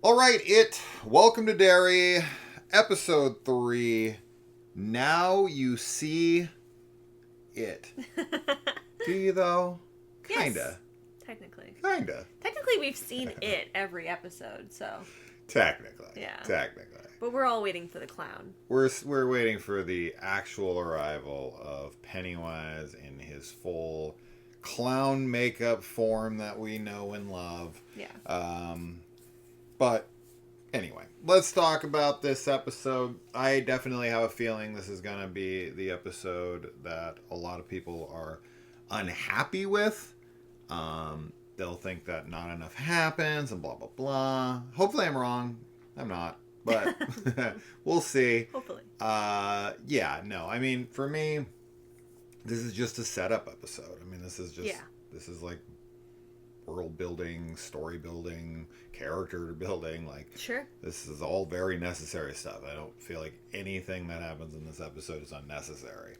All right, welcome to Derry, episode 3. Now you see it. Do you, though? Yes, Kinda. technically. Kinda. Technically, we've seen it every episode, so Technically. yeah. Technically. But we're all waiting for the clown. We're waiting for the actual arrival of Pennywise in his full clown makeup form that we know and love. Yeah. But anyway, let's talk about this episode. I definitely have a feeling this is going to be the episode that a lot of people are unhappy with. They'll think that not enough happens and blah, blah, blah. Hopefully I'm wrong. I'm not. But we'll see. Hopefully. Yeah, no. I mean, for me, this is just a setup episode. I mean, this is like world building, story building, character building. Like, Sure. this is all very necessary stuff. I don't feel like anything that happens in this episode is unnecessary.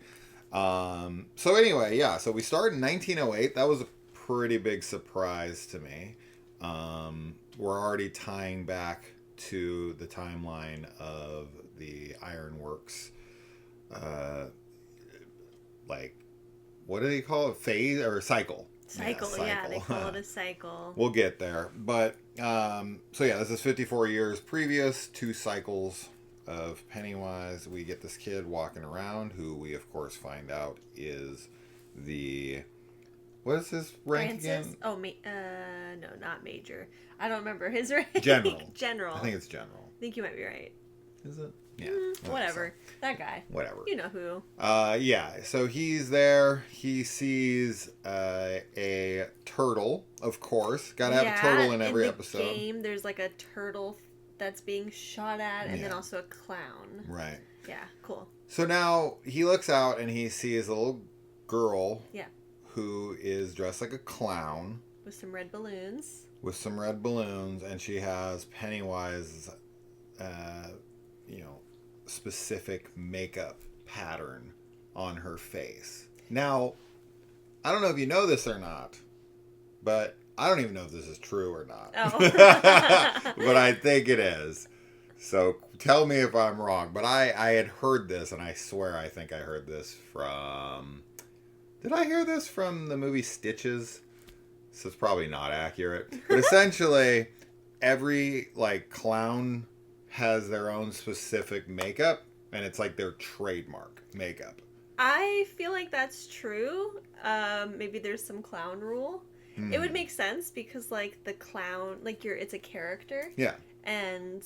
So anyway, yeah. So we start in 1908. That was a pretty big surprise to me. We're already tying back to the timeline of the ironworks. Like, what do they call it? Phase or cycle? Cycle, yeah, they call it a cycle. We'll get there. But, so yeah, this is 54 years previous, 2 cycles of Pennywise. We get this kid walking around who we, of course, find out is the... What is his rank Francis? again? Oh, no, not major. I don't remember his rank. General. General. I think it's general. I think you might be right. Is it? Yeah. Whatever. So. That guy. Whatever. You know who. Yeah. So he's there. He sees a turtle, of course. Gotta have a turtle in every episode. In the game, there's like a turtle that's being shot at, and then also a clown. Right. Yeah, cool. So now he looks out and he sees a little girl. Yeah. Who is dressed like a clown. With some red balloons. And she has Pennywise's, specific makeup pattern on her face. Now, I don't know if you know this or not, but I don't even know if this is true or not. Oh. But I think it is. So tell me if I'm wrong. But I had heard this, and I swear I think I heard this from... Did I hear this from the movie Stitches? So it's probably not accurate. But essentially, every, clown has their own specific makeup, and it's like their trademark makeup. I feel like that's true. Maybe there's some clown rule. It would make sense because, the clown, it's a character. Yeah. And,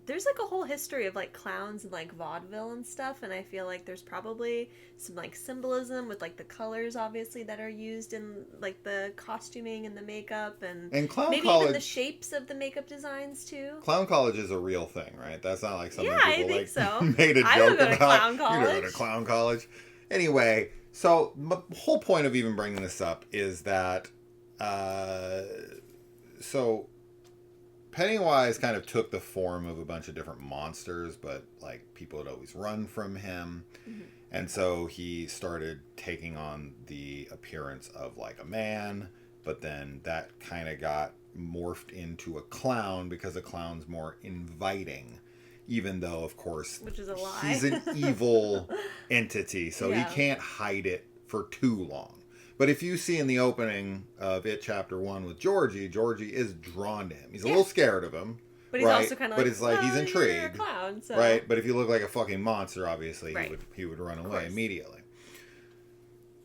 there's a whole history of clowns and vaudeville and stuff, and I feel like there's probably some symbolism with the colors obviously that are used in the costuming and the makeup and clown maybe college, even the shapes of the makeup designs too. Clown college is a real thing, right? That's not something yeah, people I think so. made a joke I would go to about. Clown college. You go to clown college. Anyway, so the whole point of even bringing this up is that so Pennywise kind of took the form of a bunch of different monsters, but people had always run from him. Mm-hmm. And so he started taking on the appearance of a man, but then that kind of got morphed into a clown because a clown's more inviting, even though, of course, which is a lie. He's an evil entity, so yeah. He can't hide it for too long. But if you see in the opening of It Chapter 1 with Georgie is drawn to him. He's a little scared of him. But he's also kind of But it's he's intrigued. You're a clown, so. Right? But if you look like a fucking monster, obviously, right. he would run away immediately.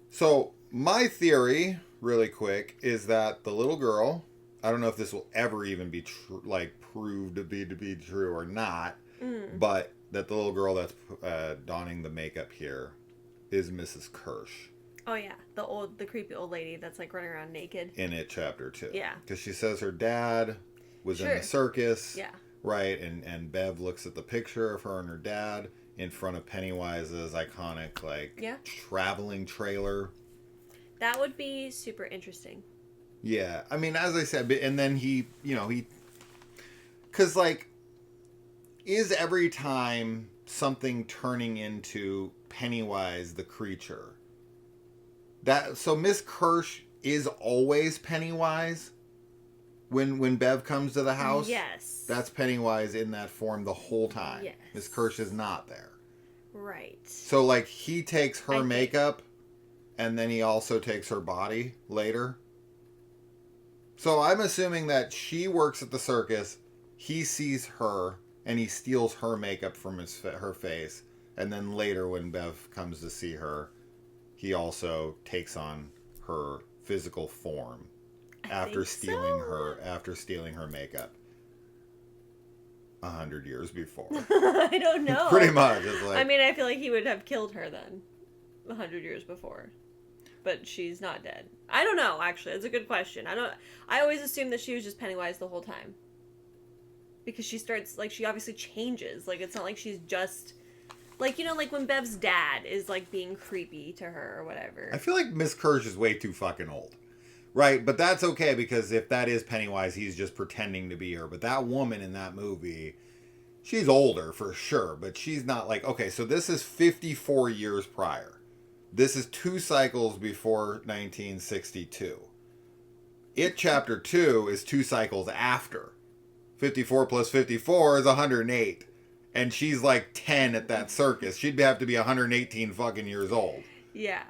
So, my theory, really quick, is that the little girl, I don't know if this will ever even be proved to be true or not, but that the little girl that's donning the makeup here is Mrs. Kirsch. Oh yeah, the creepy old lady that's running around naked. In It Chapter 2. Yeah. Because she says her dad was in the circus. Yeah. Right, and Bev looks at the picture of her and her dad in front of Pennywise's iconic, traveling trailer. That would be super interesting. Yeah, I mean, as I said, and then he, because, is every time something turning into Pennywise the creature... So Miss Kirsch is always Pennywise? When Bev comes to the house, Yes. that's Pennywise in that form the whole time. Yes. Miss Kirsch is not there. Right. So, like, he takes her makeup, and then he also takes her body later. So I'm assuming that she works at the circus, he sees her, and he steals her makeup from her face, and then later when Bev comes to see her, he also takes on her physical form after stealing her makeup 100 years before. I don't know. Pretty much. It's like, I mean, I feel like he would have killed her then 100 years before. But she's not dead. I don't know, actually. It's a good question. I always assumed that she was just Pennywise the whole time. Because she starts, like, she obviously changes. Like, it's not like she's just... Like, you know, like when Bev's dad is, like, being creepy to her or whatever. I feel like Miss Kirsch is way too fucking old. Right? But that's okay, because if that is Pennywise, he's just pretending to be her. But that woman in that movie, she's older for sure. But she's not like... Okay, so this is 54 years prior. This is 2 cycles before 1962. It Chapter 2 is 2 cycles after. 54 plus 54 is 108. And she's like 10 at that circus. She'd have to be 118 fucking years old. Yeah.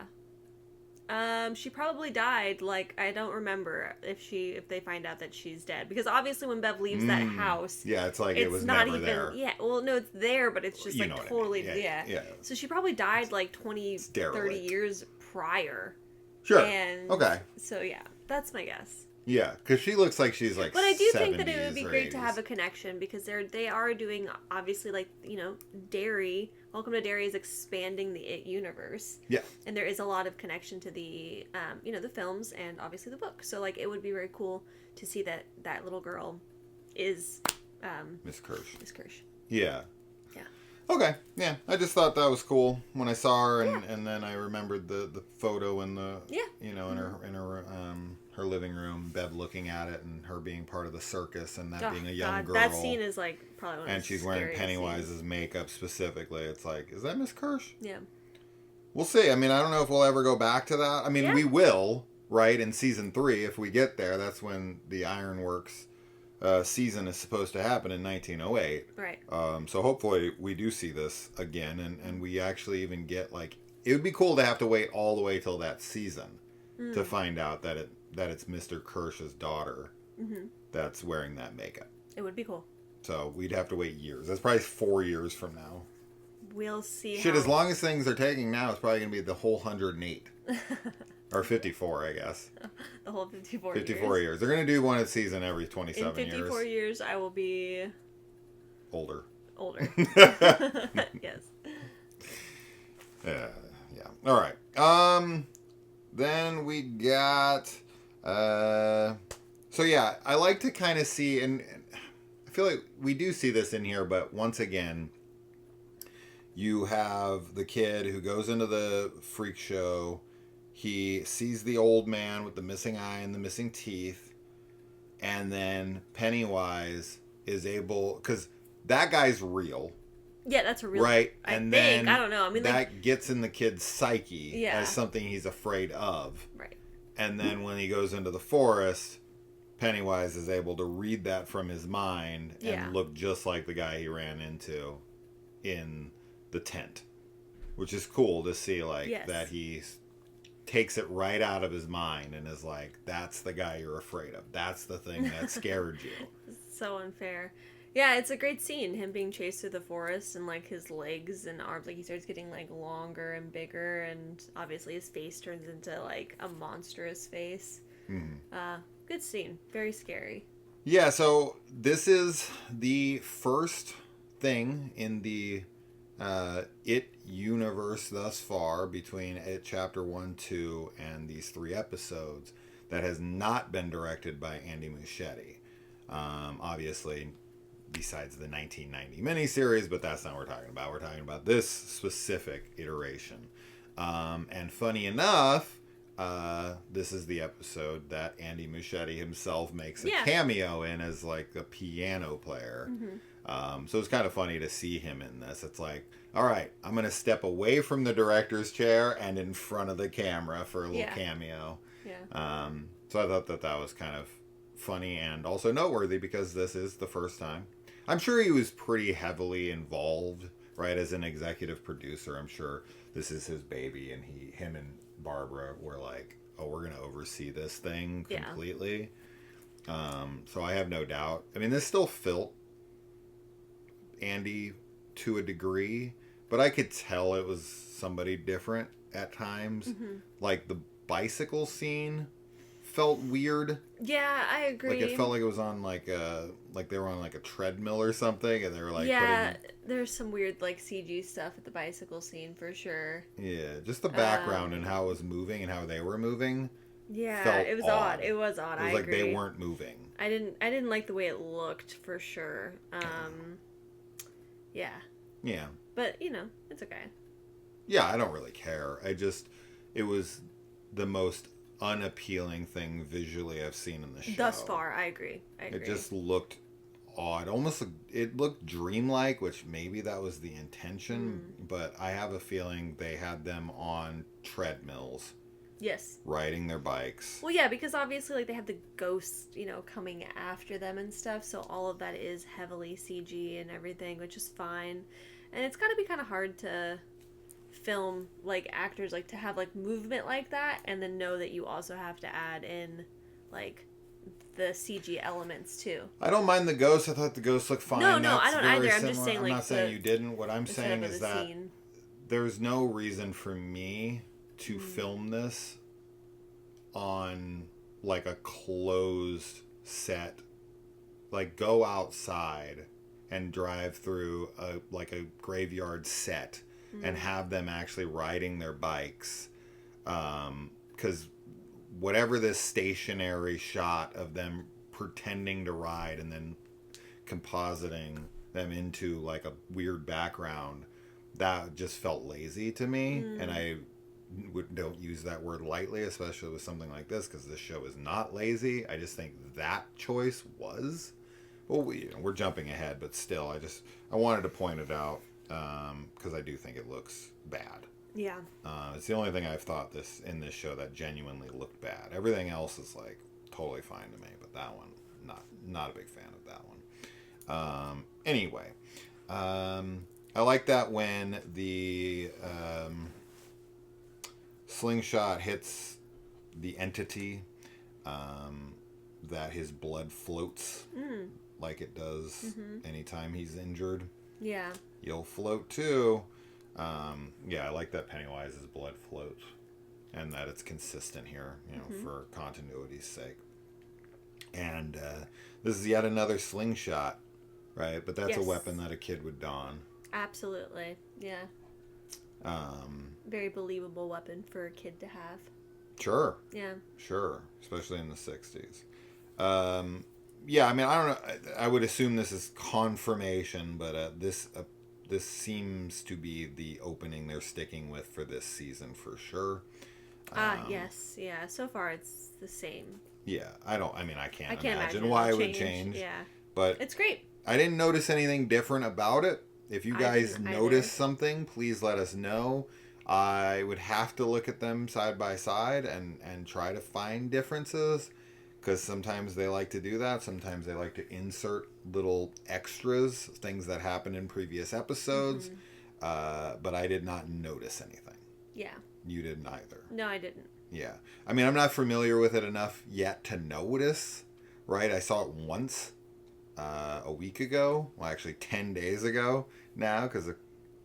She probably died, like, I don't remember if they find out that she's dead. Because obviously when Bev leaves that house... Yeah, it's like it was not never even there. Yeah, well, no, it's there, but it's just, you like, totally... I mean. Yeah. So she probably died, like, 20, 30 years prior. Sure. And okay. So, yeah, that's my guess. Yeah, because she looks like she's, like, But I do think 70s that it would be great 80s. to have a connection, because they are doing, obviously, like, you know, Derry... Welcome to Derry is expanding the It universe. Yeah. And there is a lot of connection to the, you know, the films and obviously the book. So, like, it would be very cool to see that little girl is... Miss Kirsch. Miss Kirsch. Yeah. Yeah. Okay. Yeah. I just thought that was cool when I saw her, and then I remembered the photo in the... Yeah. You know, in her living room, Bev looking at it, and her being part of the circus, and that being a young girl. That scene is, like, probably one of the and she's wearing Pennywise's scenes. makeup specifically. It's like, is that Miss Kirsch? Yeah. We'll see. I mean, I don't know if we'll ever go back to that. I mean, we will, right, in season 3 if we get there. That's when the Ironworks season is supposed to happen in 1908. Right. So hopefully we do see this again, and we actually even get, like, it would be cool to have to wait all the way till that season to find out that it's Mr. Kirsch's daughter that's wearing that makeup. It would be cool. So we'd have to wait years. That's probably 4 years from now. We'll see. Shit, as long as things are taking now, it's probably going to be the whole 108. Or 54, I guess. The whole 54 years. They're going to do one a season every 27 years. In 54 years, I will be... Older. Yes. Yeah. All right. Then we got... So yeah, I like to kind of see, and I feel like we do see this in here, but once again, you have the kid who goes into the freak show. He sees the old man with the missing eye and the missing teeth, and then Pennywise is able, because that guy's real. Yeah, that's a real... Right? I and think. then I don't know. I mean, that like... gets in the kid's psyche as something he's afraid of. Right. And then when he goes into the forest, Pennywise is able to read that from his mind and look just like the guy he ran into in the tent. Which is cool to see, like, that he takes it right out of his mind and is like, that's the guy you're afraid of. That's the thing that scared you. So unfair. Yeah, it's a great scene, him being chased through the forest, and, like, his legs and arms, like, he starts getting, like, longer and bigger, and obviously his face turns into, like, a monstrous face. Good scene. Very scary. Yeah, so this is the first thing in the It universe thus far, between It Chapter 1, 2, and these 3 episodes, that has not been directed by Andy Muschietti. Obviously... besides the 1990 miniseries, but that's not what we're talking about. We're talking about this specific iteration. And funny enough, this is the episode that Andy Muschietti himself makes a cameo in as, like, a piano player. So it's kind of funny to see him in this. It's like, all right, I'm going to step away from the director's chair and in front of the camera for a little cameo. Yeah. So I thought that was kind of funny and also noteworthy because this is the first time. I'm sure he was pretty heavily involved, right, as an executive producer. I'm sure this is his baby, and him and Barbara were like, oh, we're going to oversee this thing completely. So I have no doubt. I mean, this still felt Andy to a degree, but I could tell it was somebody different at times. Mm-hmm. Like the bicycle scene felt weird. Yeah, I agree. Like it felt like it was on like they were on like a treadmill or something, and they were like there's some weird like CG stuff at the bicycle scene for sure. Yeah, just the background and how it was moving and how they were moving. Yeah, it was odd. It was odd. It was like agree. They weren't moving. I didn't like the way it looked for sure. Yeah. Yeah. But it's okay. Yeah, I don't really care. It was the most unappealing thing visually I've seen in the show. Thus far, I agree. It just looked odd. Almost, it looked dreamlike, which maybe that was the intention, but I have a feeling they had them on treadmills. Yes. Riding their bikes. Well, yeah, because obviously, like, they have the ghosts, coming after them and stuff, so all of that is heavily CG and everything, which is fine. And it's gotta be kind of hard to film, like, actors, like, to have, like, movement like that, and then know that you also have to add in, like, the CG elements, too. I don't mind the ghosts. I thought the ghosts looked fine. No, I don't either. I'm just saying, I'm like, not saying you didn't. What I'm saying is that there's no reason for me to film this on like a closed set. Like go outside and drive through a graveyard set and have them actually riding their bikes, because whatever this stationary shot of them pretending to ride and then compositing them into like a weird background, that just felt lazy to me. And I don't use that word lightly, especially with something like this, because this show is not lazy. I just think that choice was. Well, we're jumping ahead, but still, I wanted to point it out because I do think it looks bad. Yeah. It's the only thing I've thought in this show that genuinely looked bad. Everything else is like totally fine to me, but that one, not a big fan of that one. Anyway, I like that when the slingshot hits the entity, that his blood floats like it does anytime he's injured. Yeah. You'll float too. Yeah, I like that Pennywise's blood floats and that it's consistent here, for continuity's sake. And this is yet another slingshot, right? But that's a weapon that a kid would don. Absolutely. Yeah. Very believable weapon for a kid to have. Sure. Yeah. Sure. Especially in the 60s. Yeah, I mean, I don't know. I would assume this is confirmation, but this seems to be the opening they're sticking with for this season for sure. Yes. Yeah. So far, it's the same. Yeah. I can't imagine why it would change. Yeah. But it's great. I didn't notice anything different about it. If you guys notice something, please let us know. I would have to look at them side by side and try to find differences, because sometimes they like to do that. Sometimes they like to insert little extras, things that happened in previous episodes. But I did not notice anything. Yeah. You didn't either. No, I didn't. Yeah. I mean, I'm not familiar with it enough yet to notice, right? I saw it once a week ago. Well, actually 10 days ago now, because of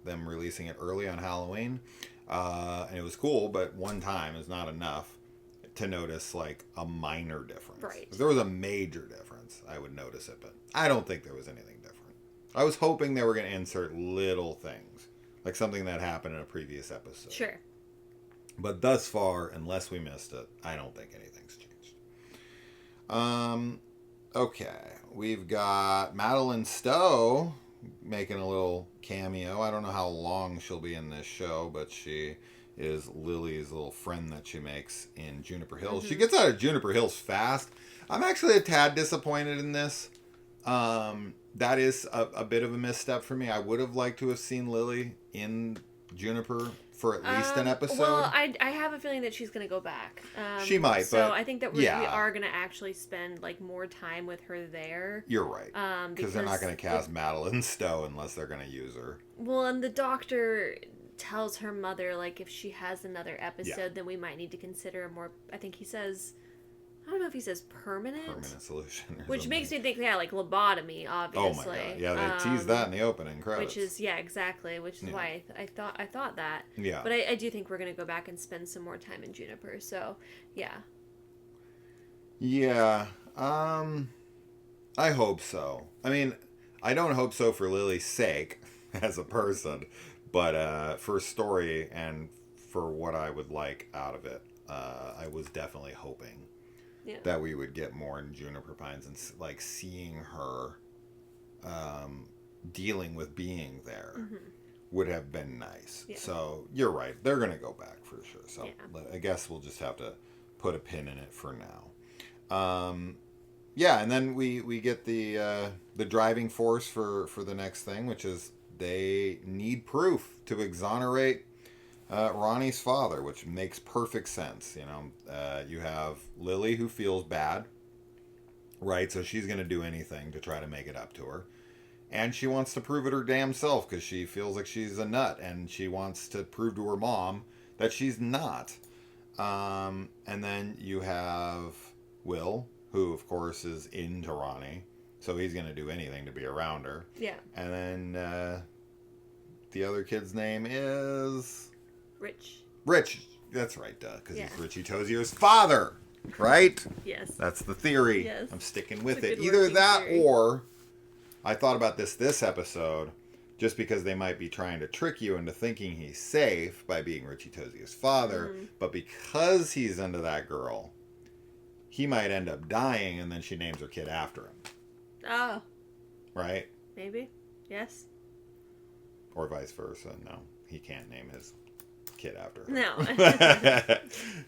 them releasing it early on Halloween. And it was cool, but one time is not enough to notice like a minor difference. Right. If there was a major difference, I would notice it, but I don't think there was anything different. I was hoping they were going to insert little things, like something that happened in a previous episode. Sure. But thus far, unless we missed it, I don't think anything's changed. Okay. We've got Madeline Stowe making a little cameo. I don't know how long she'll be in this show, but she is Lily's little friend that she makes in Juniper Hills. She gets out of Juniper Hills fast. I'm actually a tad disappointed in this. That is a bit of a misstep for me. I would have liked to have seen Lily in Juniper for at least an episode? Well, I have a feeling that she's going to go back. She might, so but I think that we are going to actually spend like more time with her there. You're right. Because they're not going to cast Madeline Stowe unless they're going to use her. Well, and the doctor tells her mother, like, if she has another episode, then we might need to consider a more, I think he says, I don't know if he says permanent solution. Which something. makes me think, like lobotomy, obviously. Oh my god! Yeah, they teased that in the opening credits. Which is exactly. Which is why I thought that. Yeah. But I do think we're gonna go back and spend some more time in Juniper. So yeah. Yeah. I hope so. I mean, I don't hope so for Lily's sake as a person, but for story and for what I would like out of it, I was definitely hoping. Yeah. That we would get more in Juniper Pines and like seeing her dealing with being there would have been nice. Yeah. So you're right. They're going to go back for sure. So I guess we'll just have to put a pin in it for now. Yeah, and then we get the driving force for the next thing, which is they need proof to exonerate Ronnie's father, which makes perfect sense. You know, you have Lily who feels bad, right? So she's going to do anything to try to make it up to her. And she wants to prove it her damn self because she feels like she's a nut and she wants to prove to her mom that she's not. And then you have Will, who of course is into Ronnie. So he's going to do anything to be around her. Yeah. And then the other kid's name is... Rich. That's right, because he's Richie Tozier's father, right? Yes. That's the theory. Yes. I'm sticking with it. Either that theory. Or I thought about this episode just because they might be trying to trick you into thinking he's safe by being Richie Tozier's father, but because he's into that girl, he might end up dying and then she names her kid after him. Oh. Right? Maybe. Yes. Or vice versa. No, he can't name his kid after her. No.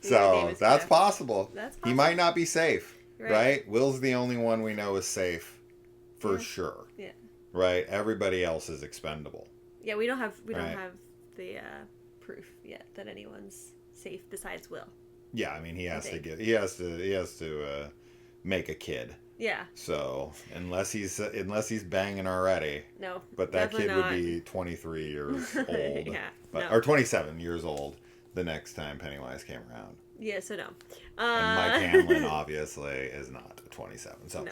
So that's possible. He might not be safe, right? Will's the only one we know is safe for sure. Yeah. Right? Everybody else is expendable. Yeah, we don't have the proof yet that anyone's safe besides Will. Yeah, I mean he has to make a kid. Yeah. So unless he's banging already. No. But that kid would be 23 years old. Yeah. Or 27 years old the next time Pennywise came around. Yeah, so no. And Mike Hanlon obviously is not 27. So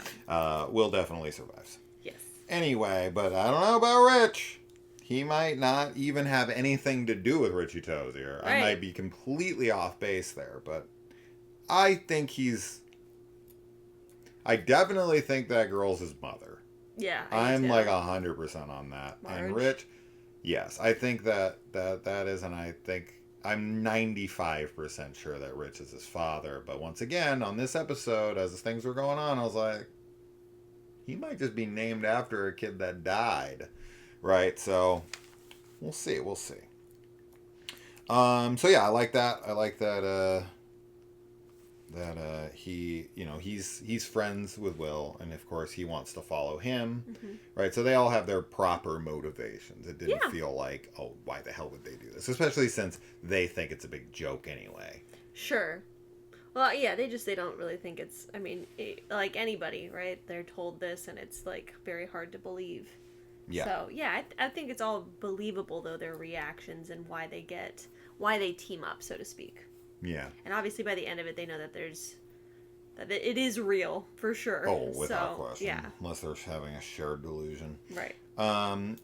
Will definitely survives. Yes. Anyway, but I don't know about Rich. He might not even have anything to do with Richie Tozier. Right. I might be completely off base there, but I think I definitely think that girl's his mother. Yeah, I'm like 100% on that. Marge. And Rich, yes, I think that is, and I think I'm 95% sure that Rich is his father. But once again, on this episode, as things were going on, I was like, he might just be named after a kid that died, right? So we'll see. So yeah, I like that. I like that. That he's friends with Will, and of course he wants to follow him, right? So they all have their proper motivations. It didn't feel like, oh, why the hell would they do this? Especially since they think it's a big joke anyway. Sure. Well, yeah, they don't really think it's. I mean, like anybody, right? They're told this, and it's like very hard to believe. Yeah. So yeah, I think it's all believable though, their reactions and why they team up, so to speak. Yeah. And obviously by the end of it, they know that it is real, for sure. Oh, without question. Yeah. Unless they're having a shared delusion. Right.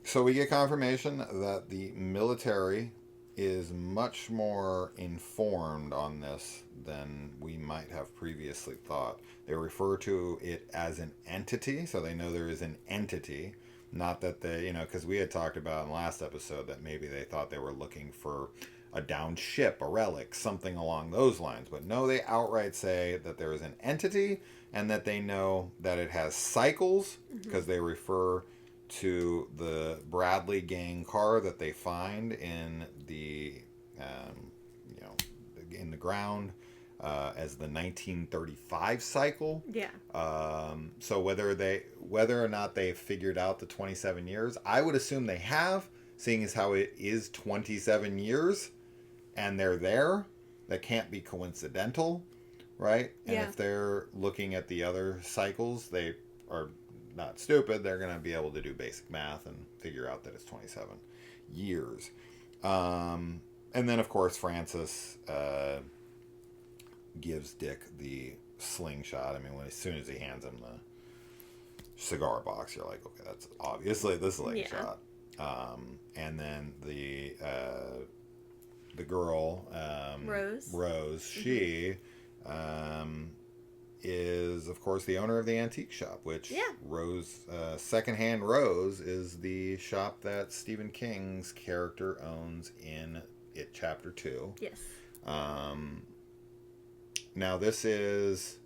So we get confirmation that the military is much more informed on this than we might have previously thought. They refer to it as an entity, so they know there is an entity. Not that they, because we had talked about in the last episode that maybe they thought they were looking for a downed ship, a relic, something along those lines. But no, they outright say that there is an entity and that they know that it has cycles because they refer to the Bradley gang car that they find in the, in the ground as the 1935 cycle. Yeah. So whether or not they've figured out the 27 years, I would assume they have, seeing as how it is 27 years and they're there. That can't be coincidental, right? And Yeah. if they're looking at the other cycles, they are not stupid. They're going to be able to do basic math and figure out that it's 27 years. And then, of course, Francis gives Dick the slingshot. I mean, as soon as he hands him the cigar box, you're like, okay, that's obviously the slingshot. Yeah. And then the girl, Rose, she is, of course, the owner of the antique shop, which Rose, Secondhand Rose, is the shop that Stephen King's character owns in It Chapter 2. Yes. Now this is,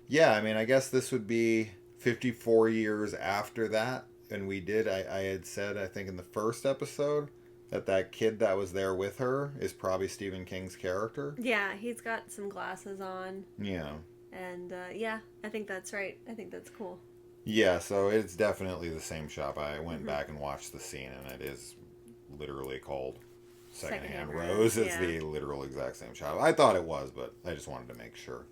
I mean, I guess this would be 54 years after that. And I had said, I think in the first episode, that kid that was there with her is probably Stephen King's character. Yeah, he's got some glasses on. Yeah. And, I think that's right. I think that's cool. Yeah, so it's definitely the same shop. I went back and watched the scene, and it is literally called Secondhand Rose. It's the literal exact same shop. I thought it was, but I just wanted to make sure.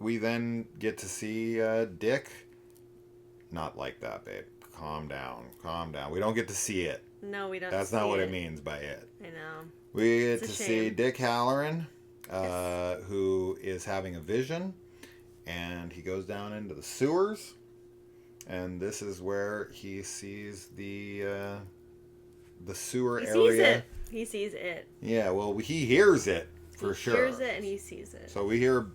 We then get to see Dick. Not like that, babe. Calm down. We don't get to see it. No, we don't. That's not what it means by it. I know. We get to see Dick Hallorann, who is having a vision, and he goes down into the sewers, and this is where he sees the sewer area. He sees it. Yeah, well, he hears it for sure. He hears it and he sees it. So we hear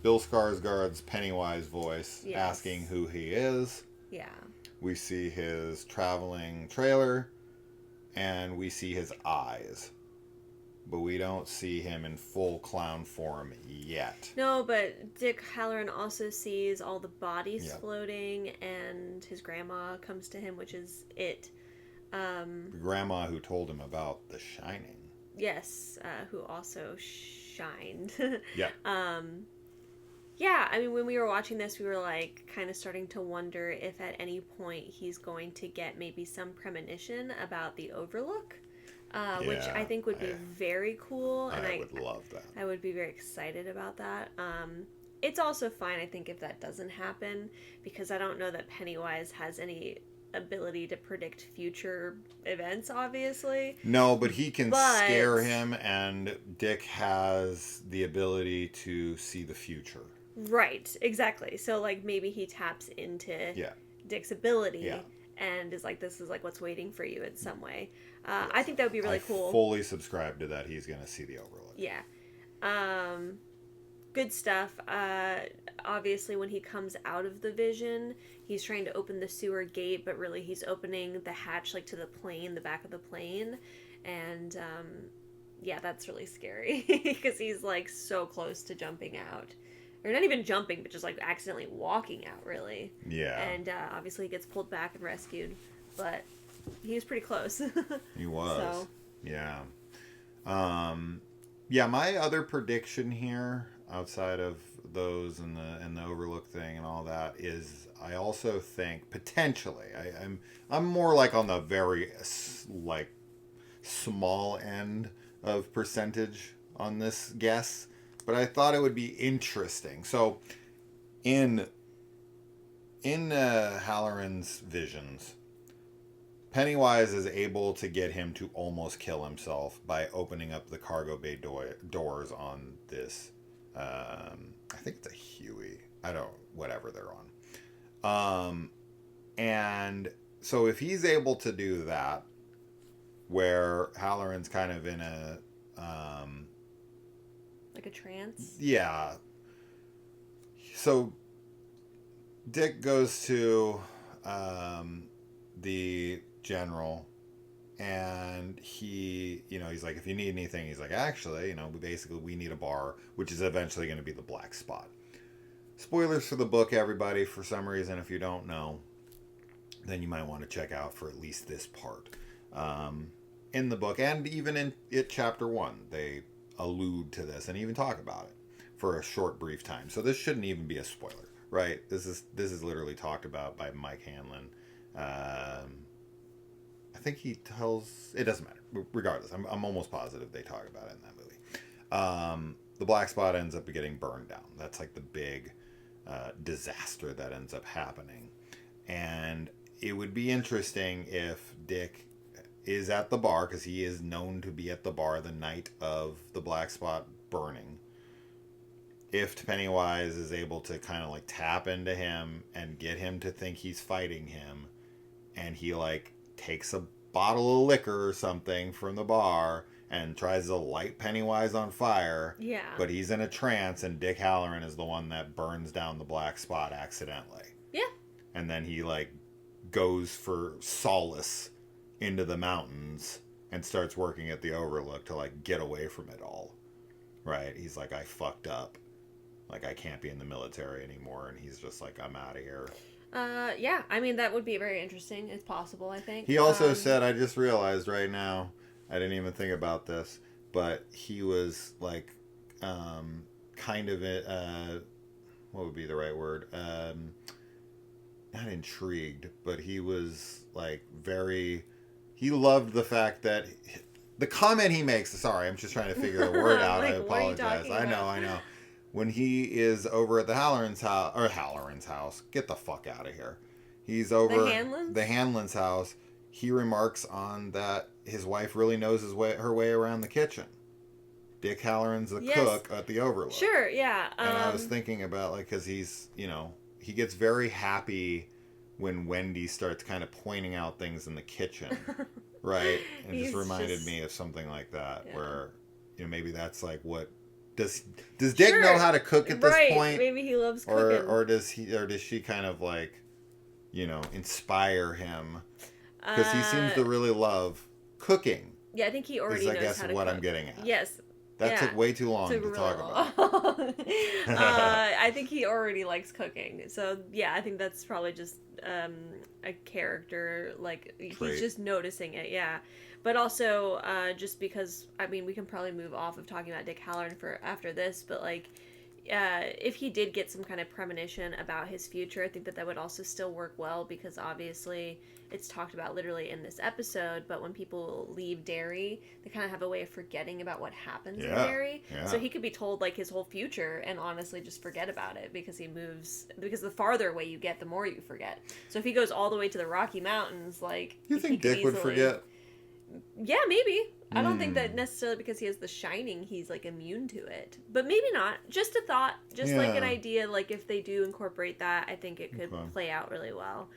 Bill Skarsgård's Pennywise voice asking who he is. Yeah. We see his traveling trailer, and we see his eyes. But we don't see him in full clown form yet. No, but Dick Hallorann also sees all the bodies floating, and his grandma comes to him, which is it. The grandma who told him about The Shining. Yes, who also shined. Yeah. Yeah, I mean, when we were watching this, we were, like, kind of starting to wonder if at any point he's going to get maybe some premonition about the Overlook, which I think would be very cool. And I would love that. I would be very excited about that. It's also fine, I think, if that doesn't happen, because I don't know that Pennywise has any ability to predict future events, obviously. No, but he can scare him, and Dick has the ability to see the future. Right, exactly. So, like, maybe he taps into Dick's ability and is like, this is, like, what's waiting for you in some way. I think that would be really cool. I fully subscribe to that. He's going to see the Overlook. Yeah. Good stuff. Obviously, when he comes out of the vision, he's trying to open the sewer gate, but really he's opening the hatch, like, to the plane, the back of the plane. And, that's really scary because he's, like, so close to jumping out. Or not even jumping, but just, like, accidentally walking out, really. Yeah. And obviously he gets pulled back and rescued. But he was pretty close. He was. So. Yeah. My other prediction here, outside of those and the Overlook thing and all that, is I also think, potentially, I'm more, like, on the very, like, small end of percentage on this guess. But I thought it would be interesting. So, in Hallorann's visions, Pennywise is able to get him to almost kill himself by opening up the cargo bay doors on this. I think it's a Huey. Whatever they're on. And so if he's able to do that, where Hallorann's kind of in a like a trance? Yeah. So Dick goes to the general, and he's like, if you need anything, he's like, actually, we need a bar, which is eventually going to be the Black Spot. Spoilers for the book, everybody. For some reason, if you don't know, then you might want to check out for at least this part. In the book, and even in It Chapter 1, they allude to this and even talk about it for a short, brief time. So this shouldn't even be a spoiler, right? This is literally talked about by Mike Hanlon. I I think he tells. It doesn't matter. Regardless, I'm almost positive they talk about it in that movie. The black spot ends up getting burned down. That's like the big disaster that ends up happening. And it would be interesting if Dick is at the bar, because he is known to be at the bar the night of the black spot burning. If Pennywise is able to kind of like tap into him and get him to think he's fighting him, and he like takes a bottle of liquor or something from the bar and tries to light Pennywise on fire. Yeah. But he's in a trance, and Dick Hallorann is the one that burns down the black spot accidentally. Yeah. And then he like goes for solace into the mountains and starts working at the Overlook to like get away from it all. Right? He's like, I fucked up. Like, I can't be in the military anymore. And he's just like, I'm out of here. Yeah. I mean, that would be very interesting. It's possible, I think. He also said, I just realized right now, I didn't even think about this, but he was like, kind of, what would be the right word? Not intrigued, but he was like he loved the fact that the comment he makes, sorry, I'm just trying to figure the word out. Like, I apologize. I know. When he is over at the Halloran's house, get the fuck out of here. He's over the Hanlon's house. He remarks on that his wife really knows her way around the kitchen. Dick Hallorann's the cook at the Overlook. Sure, yeah. And I was thinking about, like, because he's, he gets very happy when Wendy starts kind of pointing out things in the kitchen, right? And just reminded me of something like that, where, maybe that's like what does Dick know how to cook at this point? Maybe he loves cooking, or does she kind of like, inspire him? Because he seems to really love cooking. Yeah, I think he already knows how to cook. I guess what I'm getting at. Yes. That took way too long to talk about. I think he already likes cooking. So, yeah, I think that's probably just a character, like, trait. He's just noticing it, yeah. But also, just because, I mean, we can probably move off of talking about Dick Hallorann for after this, but, like, if he did get some kind of premonition about his future, I think that would also still work well, because obviously it's talked about literally in this episode, but when people leave Derry, they kind of have a way of forgetting about what happens in Derry. Yeah. So he could be told like his whole future and honestly just forget about it, because because the farther away you get, the more you forget. So if he goes all the way to the Rocky Mountains, like... You think Dick would forget? Yeah, maybe. I don't think that necessarily because he has the Shining, he's, like, immune to it. But maybe not. Just a thought. Just, like, an idea. Like, if they do incorporate that, I think it could play out really well.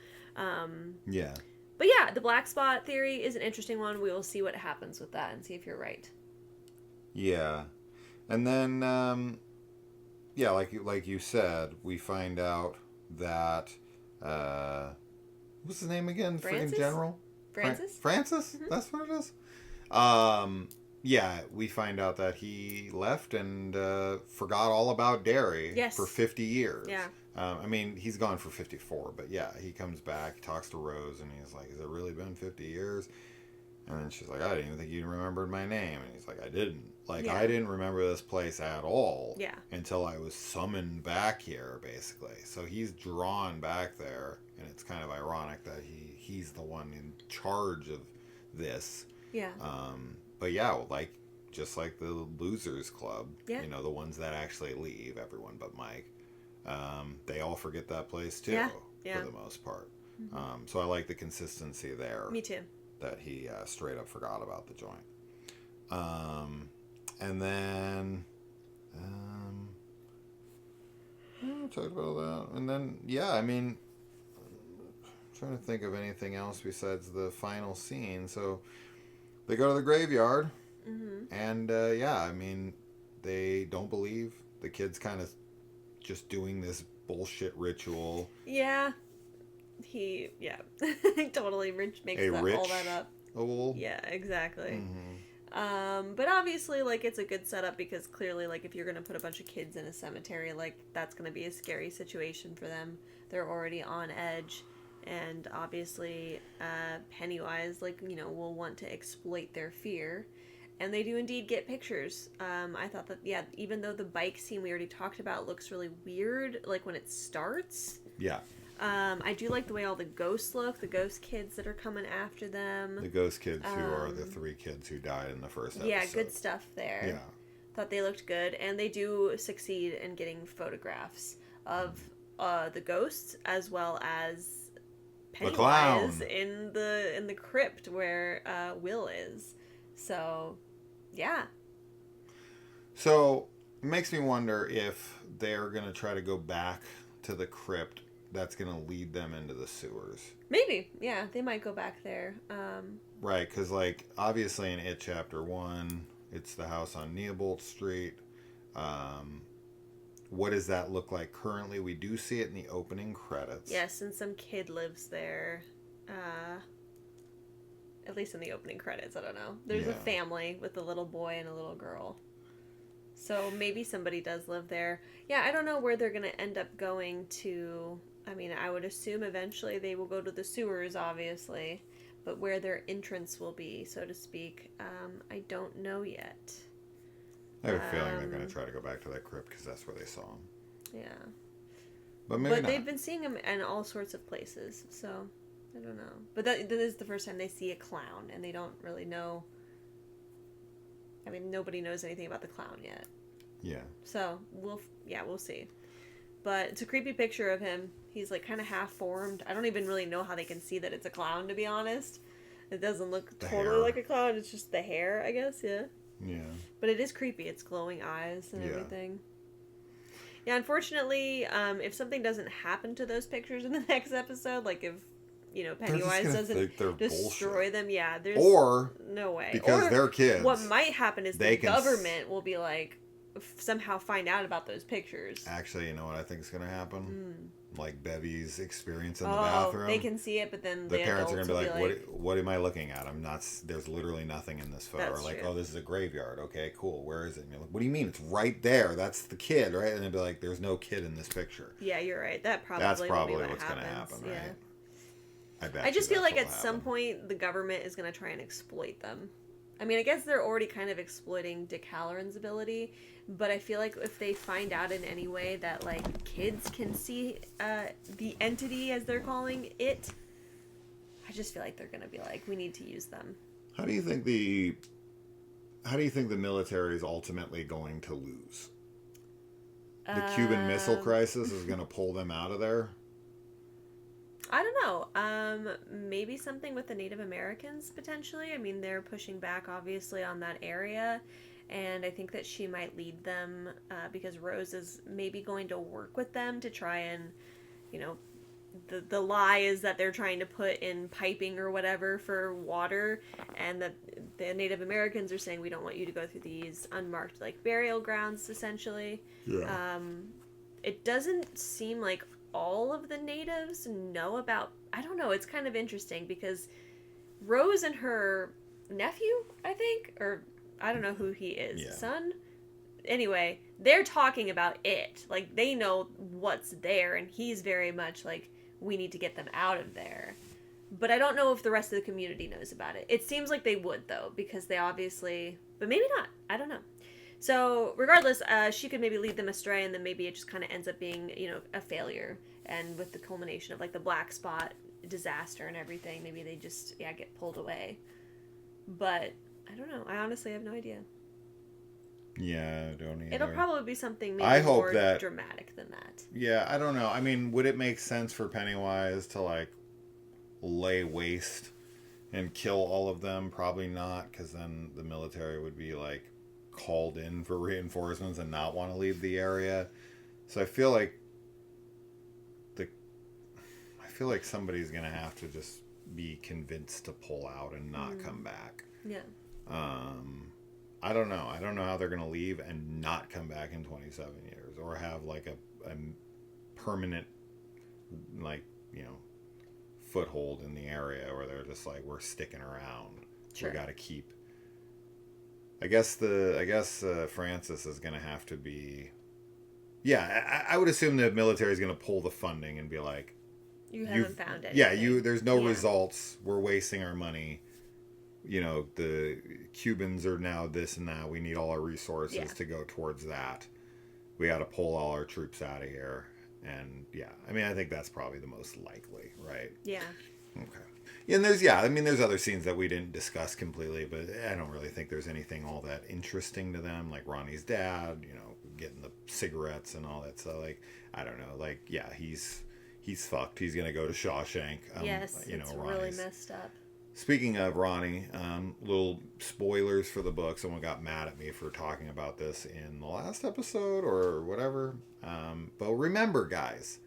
Yeah. But, yeah, the black spot theory is an interesting one. We will see what happens with that and see if you're right. Yeah. And then, like you said, we find out that, what's his name again? Francis? Freaking General? Francis? Francis? Mm-hmm. That's what it is? Yeah, we find out that he left and forgot all about Derry for 50 years. Yeah. I mean, he's gone for 54, but yeah, he comes back, talks to Rose, and he's like, has it really been 50 years? And then she's like, I didn't even think you remembered my name. And he's like, I didn't. Like, I didn't remember this place at all until I was summoned back here, basically. So he's drawn back there, and it's kind of ironic that he's the one in charge of this. Yeah. But yeah, like, just like the Losers Club, the ones that actually leave, everyone but Mike, they all forget that place too, for the most part. Mm-hmm. So I like the consistency there. Me too. That he straight up forgot about the joint. And then, we talked about that. And then, I mean, I'm trying to think of anything else besides the final scene. So they go to the graveyard, and I mean, they don't believe the kid's kind of just doing this bullshit ritual. Yeah. He totally makes all that up. Yeah, exactly. Mm-hmm. But obviously, like, it's a good setup because clearly, like, if you're going to put a bunch of kids in a cemetery, like, that's going to be a scary situation for them. They're already on edge. And obviously, Pennywise, like, will want to exploit their fear. And they do indeed get pictures. I thought that, even though the bike scene we already talked about looks really weird, like, when it starts. Yeah. I do like the way all the ghosts look, the ghost kids that are coming after them. The ghost kids who are the 3 kids who died in the first episode. Yeah, good stuff there. Yeah. Thought they looked good, and they do succeed in getting photographs of the ghosts as well as Pennywise in the crypt where Will is. So, yeah. So, it makes me wonder if they're going to try to go back to the crypt. That's going to lead them into the sewers. Maybe, yeah, they might go back there. Right, because, like, obviously in It Chapter 1, it's the house on Neobolt Street. What does that look like currently? We do see it in the opening credits. Yes, and some kid lives there. At least in the opening credits, I don't know. There's a family with a little boy and a little girl. So maybe somebody does live there. Yeah, I don't know where they're going to end up going to. I mean, I would assume eventually they will go to the sewers, obviously. But where their entrance will be, so to speak, I don't know yet. I have a feeling they're going to try to go back to that crypt because that's where they saw him. Yeah. But maybe not. They've been seeing him in all sorts of places, so I don't know. But that is the first time they see a clown, and they don't really know. I mean, nobody knows anything about the clown yet. Yeah. So we'll see. But it's a creepy picture of him. He's like kind of half formed. I don't even really know how they can see that it's a clown, to be honest. It doesn't look totally like a clown. It's just the hair, I guess. Yeah. Yeah. But it is creepy. It's glowing eyes and everything. Yeah, unfortunately, if something doesn't happen to those pictures in the next episode, like if, Pennywise doesn't destroy them, there's no way. Because they're kids. What might happen is the government will be like, somehow find out about those pictures. Actually, you know what I think is going to happen? Like Bevy's experience in the bathroom. They can see it, but then the parents are going to be like, what am I looking at? There's literally nothing in this photo. Or like, true. Oh, this is a graveyard. Okay, cool. Where is it? And you're like, what do you mean? It's right there. That's the kid, right? And they'd be like, there's no kid in this picture. Yeah, you're right. That's probably what's going to happen, right? I just feel like at some point the government is going to try and exploit them. I mean, I guess they're already kind of exploiting Dick Hallorann's ability, but I feel like if they find out in any way that, like, kids can see the entity, as they're calling it, I just feel like they're going to be like, we need to use them. How do you think the military is ultimately going to lose? The Cuban Missile Crisis is going to pull them out of there? I don't know. Maybe something with the Native Americans, potentially. I mean, they're pushing back, obviously, on that area. And I think that she might lead them because Rose is maybe going to work with them to try and, the lie is that they're trying to put in piping or whatever for water. And that the Native Americans are saying, we don't want you to go through these unmarked, like, burial grounds, essentially. Yeah. It doesn't seem like all of the natives know about. I don't know, it's kind of interesting because Rose and her nephew, I think, or I don't know who he is, son, anyway, they're talking about it, like they know what's there, and he's very much like, we need to get them out of there. But I don't know if the rest of the community knows about it. It seems like they would, though, because they obviously, but maybe not, I don't know. So, regardless, she could maybe lead them astray, and then maybe it just kind of ends up being, a failure. And with the culmination of, like, the black spot disaster and everything, maybe they just, get pulled away. But, I don't know. I honestly have no idea. Yeah, I don't either. It'll probably be something maybe more dramatic than that. Yeah, I don't know. I mean, would it make sense for Pennywise to, like, lay waste and kill all of them? Probably not, because then the military would be, like, called in for reinforcements and not want to leave the area. So I feel like somebody's gonna have to just be convinced to pull out and not come back. Yeah. I don't know how they're gonna leave and not come back in 27 years, or have like a permanent, like, foothold in the area where they're just like, we're sticking around. Sure. We got to keep. I guess Francis is going to have to be. Yeah, I would assume the military is going to pull the funding and be like, you haven't found anything. Yeah, there's no results. We're wasting our money. The Cubans are now this and that. We need all our resources to go towards that. We got to pull all our troops out of here. And yeah, I mean, I think that's probably the most likely, right? Yeah. Okay. And there's other scenes that we didn't discuss completely, but I don't really think there's anything all that interesting to them. Like Ronnie's dad, getting the cigarettes and all that. So like, I don't know. Like, yeah, he's fucked. He's gonna go to Shawshank. Yes, it's really messed up. Speaking of Ronnie, little spoilers for the book. Someone got mad at me for talking about this in the last episode or whatever. But remember, guys,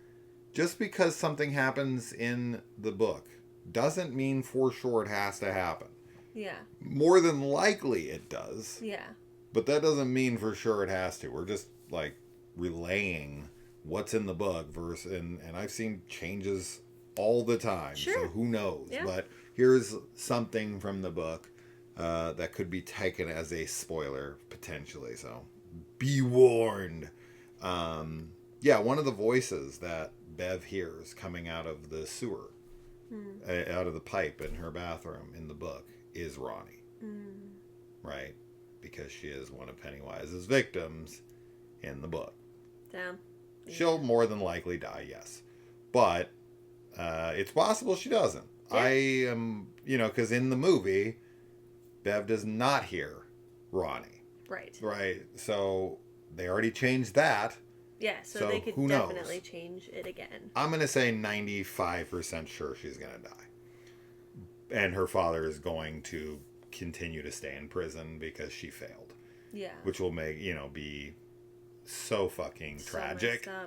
just because something happens in the book doesn't mean for sure it has to happen. Yeah. More than likely it does. Yeah. But that doesn't mean for sure it has to. We're just like relaying what's in the book and I've seen changes all the time. Sure. So who knows? Yeah. But here's something from the book that could be taken as a spoiler potentially. So be warned. One of the voices that Bev hears coming out of the sewer, out of the pipe in her bathroom in the book, is Ronnie. Right? Because she is one of Pennywise's victims in the book. Damn. Yeah. She'll more than likely die, yes. But it's possible she doesn't. Yeah. I am, because in the movie, Bev does not hear Ronnie. Right. Right. So they already changed that. Yeah, so they could definitely change it again. I'm going to say 95% sure she's going to die. And her father is going to continue to stay in prison because she failed. Yeah. Which will make, be so fucking tragic. Messed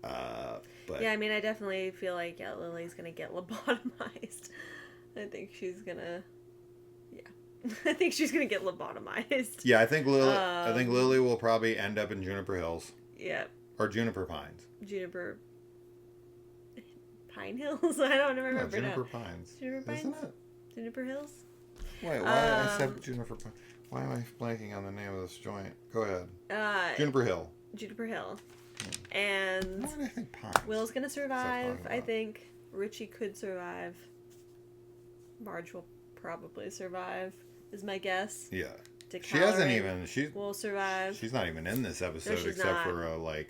up. But yeah, I mean, I definitely feel like Lily's going to get lobotomized. I think she's going to... I think she's going to get lobotomized. Yeah, I think Lily will probably end up in Juniper Hills. Yeah. Or Juniper Pines. Juniper Pine Hills? I don't remember. No, Juniper Pines. Juniper Pines? Isn't it? Juniper Hills? Wait, why I said Juniper Pines? Why am I blanking on the name of this joint? Go ahead. Juniper Hill. Juniper Hill. And why did I think Pines? Will's gonna survive, I think. Richie could survive. Marge will probably survive, is my guess. Yeah. Dick will survive. She's not even in this episode except for a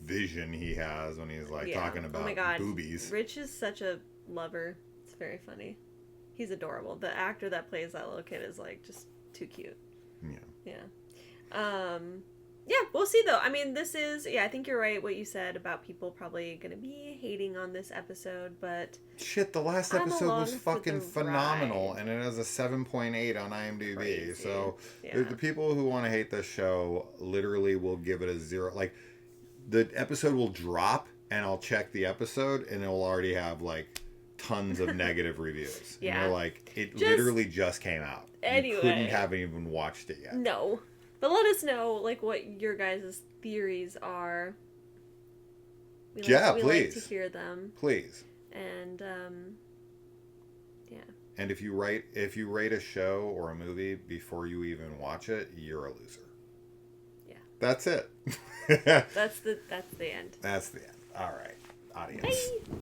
vision he has when he's talking about boobies. Rich is such a lover. It's very funny. He's adorable. The actor that plays that little kid is just too cute. Yeah. Yeah. Yeah, we'll see though. I mean, this is, I think you're right what you said about people probably going to be hating on this episode, but... Shit, the last episode was fucking phenomenal, and it has a 7.8 on IMDb, crazy. So the people who want to hate this show literally will give it a 0. The episode will drop, and I'll check the episode, and it will already have, tons of negative reviews. Yeah. And they're it literally just came out. Anyway. You couldn't have even watched it yet. No. But let us know, what your guys' theories are. We please. like to hear them. Please. And, yeah. And if you rate a show or a movie before you even watch it, you're a loser. Yeah. That's it. That's the end. That's the end. All right. Audience. Bye.